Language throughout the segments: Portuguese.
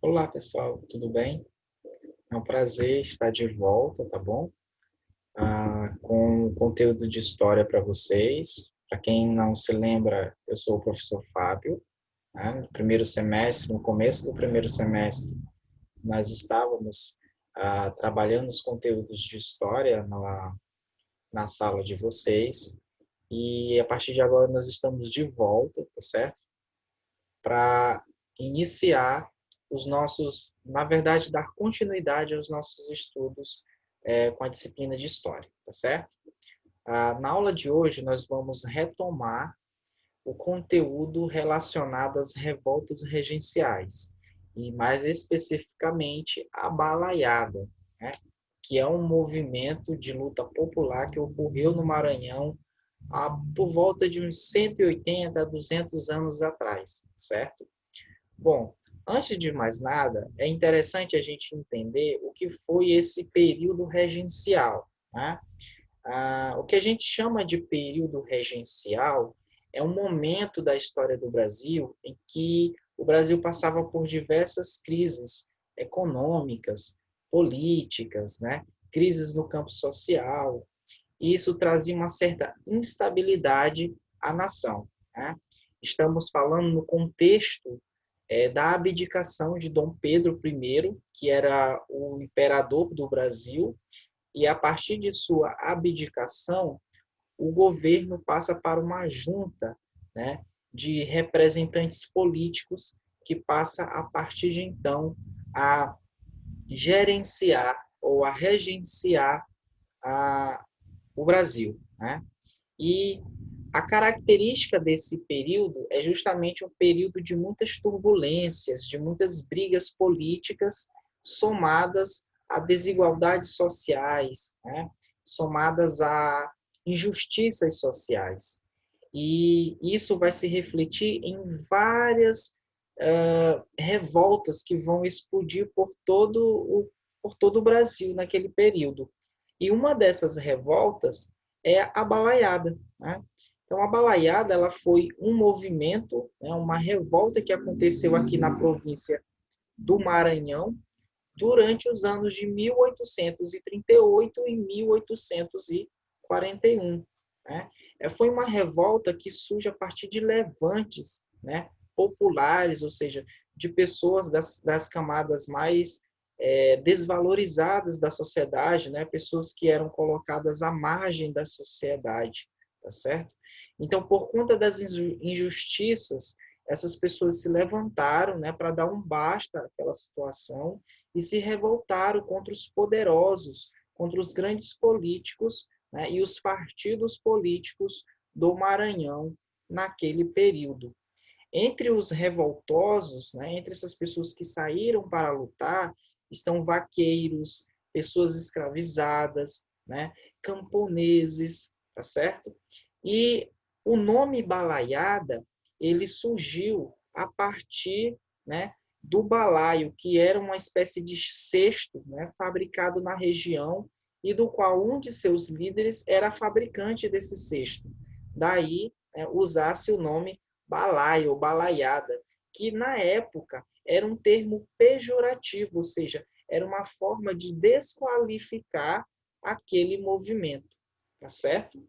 Olá, pessoal, tudo bem? É um prazer estar de volta, tá bom? Com conteúdo de história para vocês. Para quem não se lembra, eu sou o professor Fábio, né? No primeiro semestre, no começo do primeiro semestre, nós estávamos trabalhando os conteúdos de história na sala de vocês, e a partir de agora nós estamos de volta, tá certo? Para iniciar os nossos, na verdade, dar continuidade aos nossos estudos com a disciplina de História, tá certo? Na aula de hoje, nós vamos retomar o conteúdo relacionado às revoltas regenciais, e mais especificamente a Balaiada, né? Que é um movimento de luta popular que ocorreu no Maranhão por volta de uns 180 a 200 anos atrás, certo? Bom, antes de mais nada, é interessante a gente entender o que foi esse período regencial, né? O que a gente chama de período regencial é um momento da história do Brasil em que o Brasil passava por diversas crises econômicas, políticas, né? Crises no campo social, e isso trazia uma certa instabilidade à nação, né? Estamos falando no contexto da abdicação de Dom Pedro I, que era o imperador do Brasil, e a partir de sua abdicação, o governo passa para uma junta, né, de representantes políticos que passa, a partir de então, a gerenciar ou a regenciar o Brasil, né? E a característica desse período é justamente um período de muitas turbulências, de muitas brigas políticas, somadas a desigualdades sociais, né? Somadas a injustiças sociais. E isso vai se refletir em várias revoltas que vão explodir por todo o Brasil naquele período. E uma dessas revoltas é a balaiada, né? Então, a balaiada ela foi um movimento, né, uma revolta que aconteceu aqui na província do Maranhão durante os anos de 1838 e 1841. Né? Foi uma revolta que surge a partir de levantes, né, populares, ou seja, de pessoas das camadas mais desvalorizadas da sociedade, né, pessoas que eram colocadas à margem da sociedade, tá certo? Então, por conta das injustiças, essas pessoas se levantaram, né, para dar um basta àquela situação e se revoltaram contra os poderosos, contra os grandes políticos, né, e os partidos políticos do Maranhão naquele período. Entre os revoltosos, né, entre essas pessoas que saíram para lutar, estão vaqueiros, pessoas escravizadas, né, camponeses, tá certo? E o nome balaiada, ele surgiu a partir, né, do balaio, que era uma espécie de cesto, né, fabricado na região e do qual um de seus líderes era fabricante desse cesto. Daí, usasse o nome balaio ou balaiada, que na época era um termo pejorativo, ou seja, era uma forma de desqualificar aquele movimento, tá certo?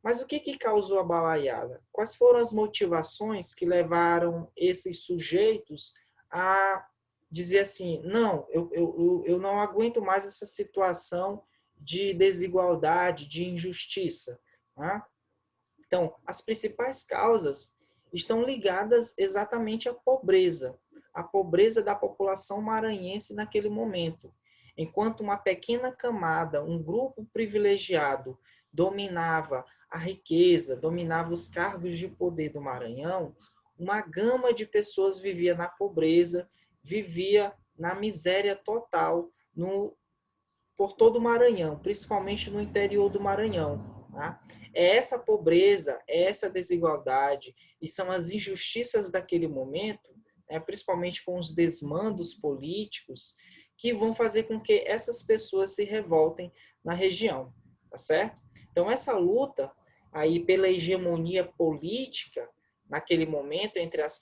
Mas o que causou a balaiada? Quais foram as motivações que levaram esses sujeitos a dizer assim, não, eu não aguento mais essa situação de desigualdade, de injustiça. Tá? Então, as principais causas estão ligadas exatamente à pobreza da população maranhense naquele momento. Enquanto uma pequena camada, um grupo privilegiado, dominava a riqueza, dominava os cargos de poder do Maranhão, uma gama de pessoas vivia na pobreza, vivia na miséria total por todo o Maranhão, principalmente no interior do Maranhão. Tá? É essa pobreza, é essa desigualdade e são as injustiças daquele momento, né, principalmente com os desmandos políticos, que vão fazer com que essas pessoas se revoltem na região, tá certo? Então essa luta aí pela hegemonia política naquele momento entre as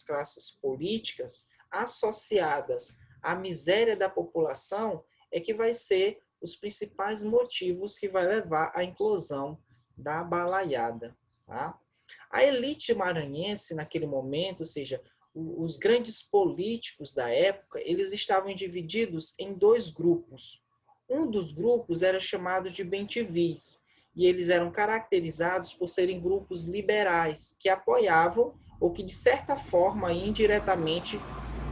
classes políticas, associadas à miséria da população é que vai ser os principais motivos que vai levar à inclusão da balaiada. Tá? A elite maranhense, naquele momento, ou seja, os grandes políticos da época, eles estavam divididos em dois grupos. Um dos grupos era chamado de bentivis, e eles eram caracterizados por serem grupos liberais, que apoiavam, ou que de certa forma, indiretamente,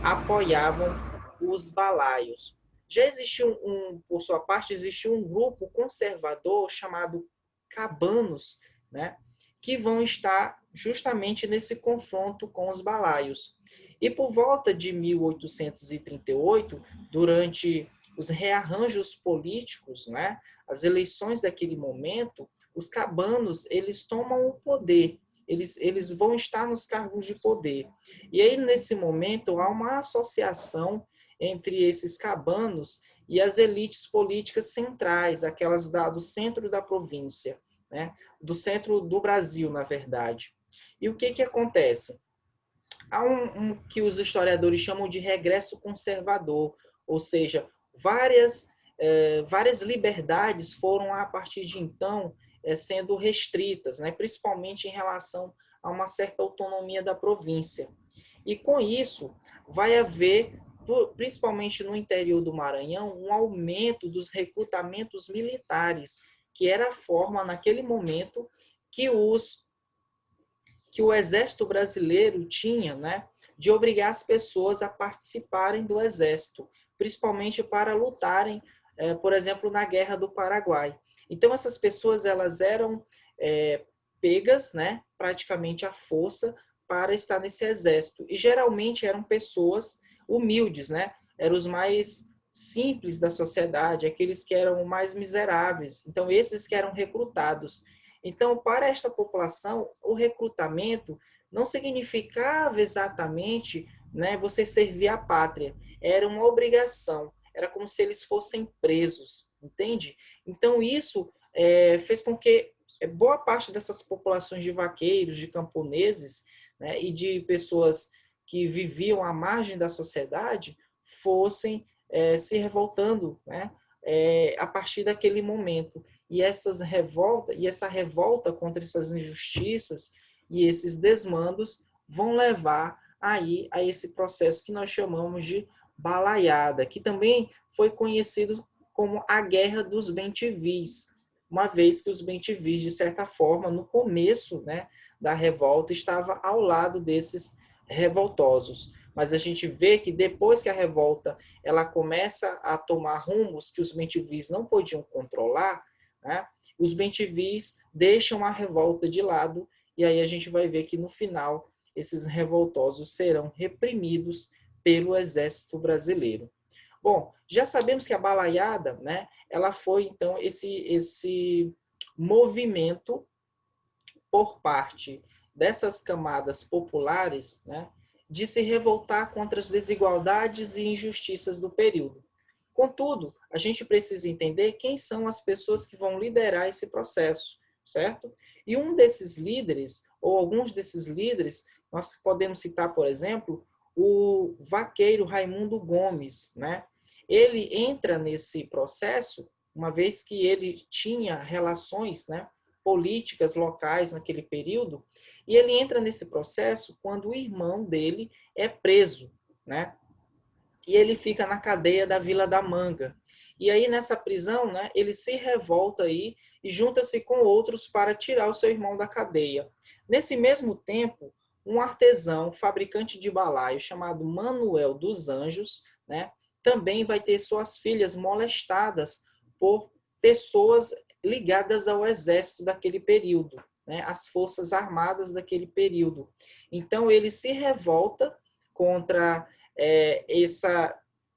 apoiavam os balaios. Já existiu por sua parte, existiu um grupo conservador chamado cabanos, né, que vão estar justamente nesse confronto com os balaios. E por volta de 1838, durante os rearranjos políticos, né, as eleições daquele momento, os cabanos, eles tomam o poder, eles vão estar nos cargos de poder. E aí, nesse momento, há uma associação entre esses cabanos e as elites políticas centrais, aquelas do centro da província, né? Do centro do Brasil, na verdade. E o que acontece? Há que os historiadores chamam de regresso conservador, ou seja, várias liberdades foram, a partir de então, sendo restritas, né? Principalmente em relação a uma certa autonomia da província. E com isso, vai haver, principalmente no interior do Maranhão, um aumento dos recrutamentos militares, que era a forma, naquele momento, que o exército brasileiro tinha, né, de obrigar as pessoas a participarem do exército, principalmente para lutarem, por exemplo, na Guerra do Paraguai. Então, essas pessoas elas eram pegas, né, praticamente à força, para estar nesse exército. E geralmente eram pessoas humildes, né? Eram os mais simples da sociedade, aqueles que eram mais miseráveis. Então, esses que eram recrutados. Então, para esta população, o recrutamento não significava exatamente, né, você servir à pátria. Era uma obrigação. Era como se eles fossem presos, entende? Então, isso fez com que boa parte dessas populações de vaqueiros, de camponeses, né, e de pessoas que viviam à margem da sociedade fossem se revoltando, né, a partir daquele momento. E essa revolta contra essas injustiças e esses desmandos vão levar aí a esse processo que nós chamamos de balaiada, que também foi conhecido como a Guerra dos Bentivis, uma vez que os bentivis, de certa forma, no começo, né, da revolta, estava ao lado desses revoltosos. Mas a gente vê que depois que a revolta ela começa a tomar rumos que os bentivis não podiam controlar, né, os bentivis deixam a revolta de lado e aí a gente vai ver que no final esses revoltosos serão reprimidos pelo exército brasileiro. Bom, já sabemos que a balaiada, né, ela foi, então, esse movimento por parte dessas camadas populares, né, de se revoltar contra as desigualdades e injustiças do período. Contudo, a gente precisa entender quem são as pessoas que vão liderar esse processo, certo? E um desses líderes, ou alguns desses líderes, nós podemos citar, por exemplo, o vaqueiro Raimundo Gomes, né? Ele entra nesse processo, uma vez que ele tinha relações, né, políticas locais naquele período, e ele entra nesse processo quando o irmão dele é preso, né? E ele fica na cadeia da Vila da Manga. E aí, nessa prisão, né, ele se revolta aí e junta-se com outros para tirar o seu irmão da cadeia. Nesse mesmo tempo, um artesão, fabricante de balaio, chamado Manuel dos Anjos, né, também vai ter suas filhas molestadas por pessoas ligadas ao exército daquele período, né, às forças armadas daquele período. Então, ele se revolta contra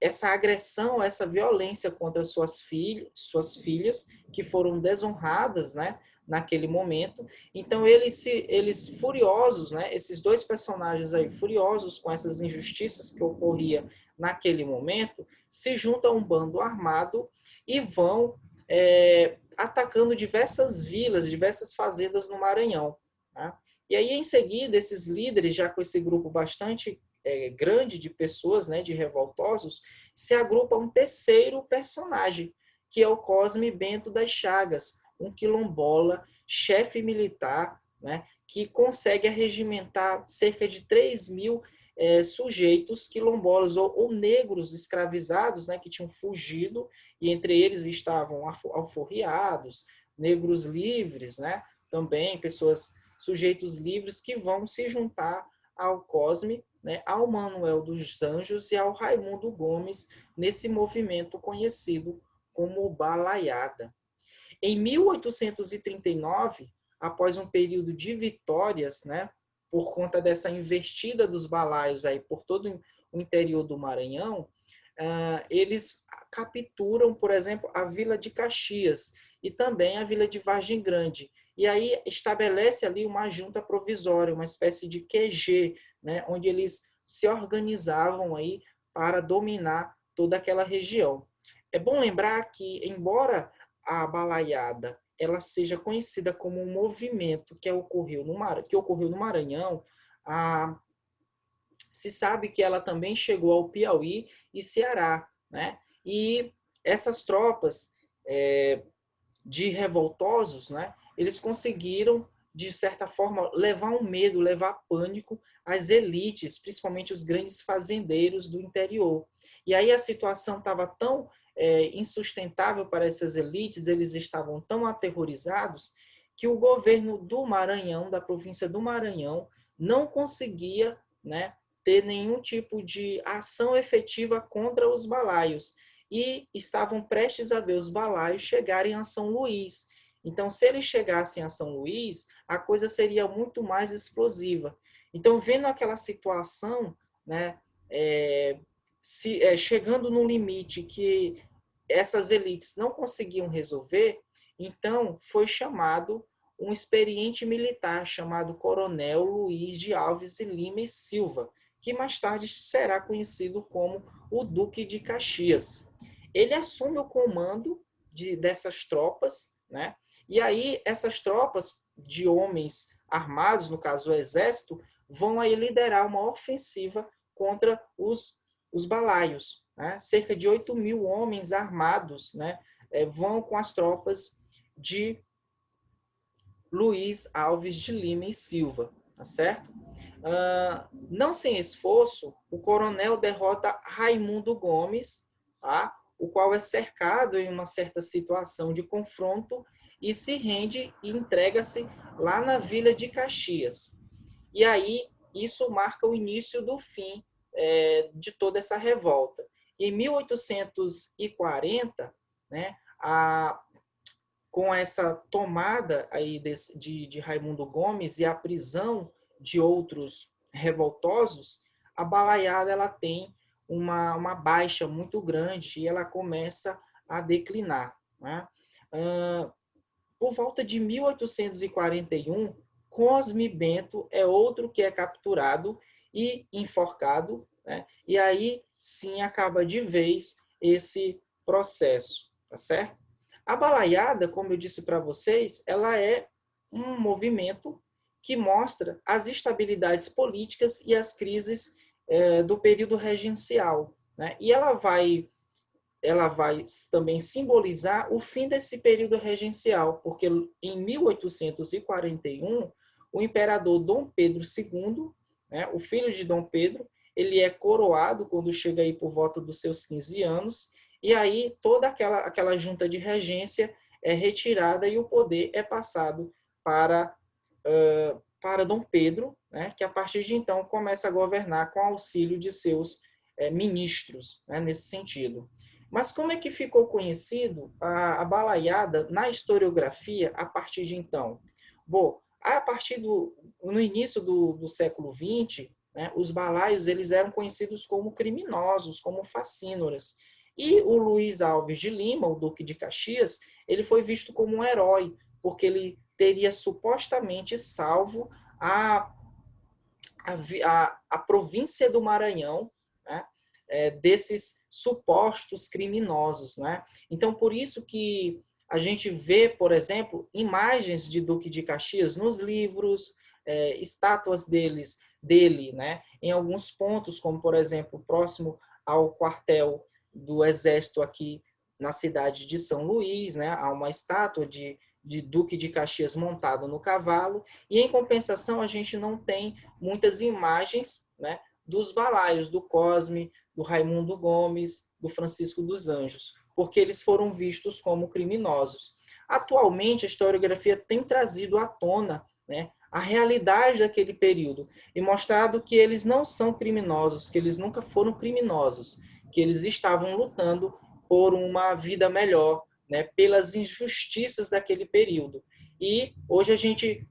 essa agressão, essa violência contra suas filhas que foram desonradas, né, naquele momento. Então eles furiosos, né, esses dois personagens aí furiosos com essas injustiças que ocorria naquele momento, se juntam a um bando armado e vão atacando diversas vilas, diversas fazendas no Maranhão. Tá? E aí, em seguida, esses líderes, já com esse grupo bastante grande de pessoas, né, de revoltosos, se agrupa um terceiro personagem, que é o Cosme Bento das Chagas, um quilombola, chefe militar, né, que consegue arregimentar cerca de 3.000 sujeitos quilombolas ou negros escravizados, né, que tinham fugido, e entre eles estavam alforriados, negros livres, né, também sujeitos livres que vão se juntar ao Cosme, né, ao Manuel dos Anjos e ao Raimundo Gomes nesse movimento conhecido como Balaiada. Em 1839, após um período de vitórias, né, por conta dessa investida dos balaios aí por todo o interior do Maranhão, eles capturam, por exemplo, a Vila de Caxias e também a Vila de Vargem Grande. E aí estabelece ali uma junta provisória, uma espécie de QG, né, onde eles se organizavam aí para dominar toda aquela região. É bom lembrar que, embora a balaiada ela seja conhecida como um movimento que ocorreu no Maranhão, se sabe que ela também chegou ao Piauí e Ceará, né? E essas tropas de revoltosos, né? Eles conseguiram, de certa forma, levar um medo, levar pânico às elites, principalmente os grandes fazendeiros do interior. E aí a situação estava tão insustentável para essas elites, eles estavam tão aterrorizados, que o governo do Maranhão, da província do Maranhão, não conseguia, né, ter nenhum tipo de ação efetiva contra os balaios. E estavam prestes a ver os balaios chegarem a São Luís. Então, se eles chegassem a São Luís, a coisa seria muito mais explosiva. Então, vendo aquela situação, né, chegando no limite que essas elites não conseguiam resolver, então foi chamado um experiente militar chamado Coronel Luiz de Alves e Lima e Silva, que mais tarde será conhecido como o Duque de Caxias. Ele assume o comando dessas tropas, né? E aí essas tropas de homens armados, no caso o exército, vão aí liderar uma ofensiva contra os balaios, né? Cerca de 8.000 homens armados, né, vão com as tropas de Luiz Alves de Lima e Silva, tá certo? Não sem esforço, o coronel derrota Raimundo Gomes, tá? O qual é cercado em uma certa situação de confronto e se rende e entrega-se lá na Vila de Caxias. E aí isso marca o início do fim de toda essa revolta. Em 1840, né, com essa tomada aí de Raimundo Gomes e a prisão de outros revoltosos, a balaiada ela tem uma baixa muito grande e ela começa a declinar, né? Por volta de 1841, Cosme Bento é outro que é capturado e enforcado, né? E aí sim acaba de vez esse processo, tá certo? A balaiada, como eu disse para vocês, ela é um movimento que mostra as instabilidades políticas e as crises do período regencial, né? E ela vai também simbolizar o fim desse período regencial, porque em 1841, o imperador Dom Pedro II, né, o filho de Dom Pedro, ele é coroado quando chega aí por volta dos seus 15 anos, e aí toda aquela junta de regência é retirada e o poder é passado para Dom Pedro, né, que a partir de então começa a governar com auxílio de seus ministros, né, nesse sentido. Mas como é que ficou conhecido a balaiada na historiografia a partir de então? Bom, no início do século XX, né, os balaios eles eram conhecidos como criminosos, como facínoras. E o Luiz Alves de Lima, o Duque de Caxias, ele foi visto como um herói, porque ele teria supostamente salvo a província do Maranhão, né, desses supostos criminosos, né? Então, por isso que a gente vê, por exemplo, imagens de Duque de Caxias nos livros, estátuas dele, né, em alguns pontos, como, por exemplo, próximo ao quartel do Exército aqui na cidade de São Luís, né, há uma estátua de Duque de Caxias montado no cavalo, e em compensação a gente não tem muitas imagens, né, dos balaios do Cosme, do Raimundo Gomes, do Francisco dos Anjos, porque eles foram vistos como criminosos. Atualmente, a historiografia tem trazido à tona, né, a realidade daquele período e mostrado que eles não são criminosos, que eles nunca foram criminosos, que eles estavam lutando por uma vida melhor, né, pelas injustiças daquele período. E hoje a gente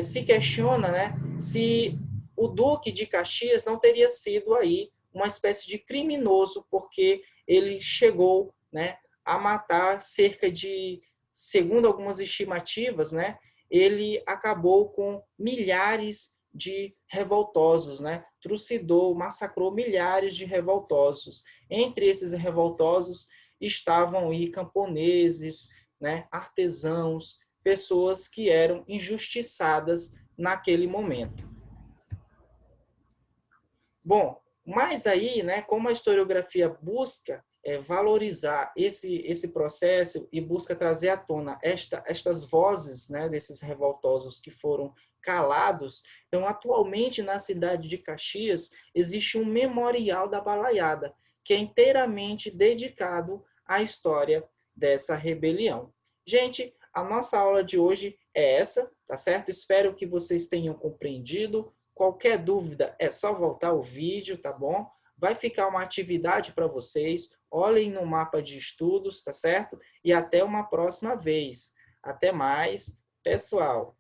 se questiona, né, se o Duque de Caxias não teria sido aí uma espécie de criminoso, porque ele chegou, né, a matar cerca de, segundo algumas estimativas, né, ele acabou com milhares de revoltosos, né? Trucidou, massacrou milhares de revoltosos. Entre esses revoltosos estavam aí camponeses, né? Artesãos, pessoas que eram injustiçadas naquele momento. Bom, mas aí, né, como a historiografia busca valorizar esse processo e busca trazer à tona estas vozes, né, desses revoltosos que foram calados, então atualmente na cidade de Caxias existe um memorial da Balaiada, que é inteiramente dedicado à história dessa rebelião. Gente, a nossa aula de hoje é essa, tá certo? Espero que vocês tenham compreendido. Qualquer dúvida é só voltar o vídeo, tá bom? Vai ficar uma atividade para vocês. Olhem no mapa de estudos, tá certo? E até uma próxima vez. Até mais, pessoal!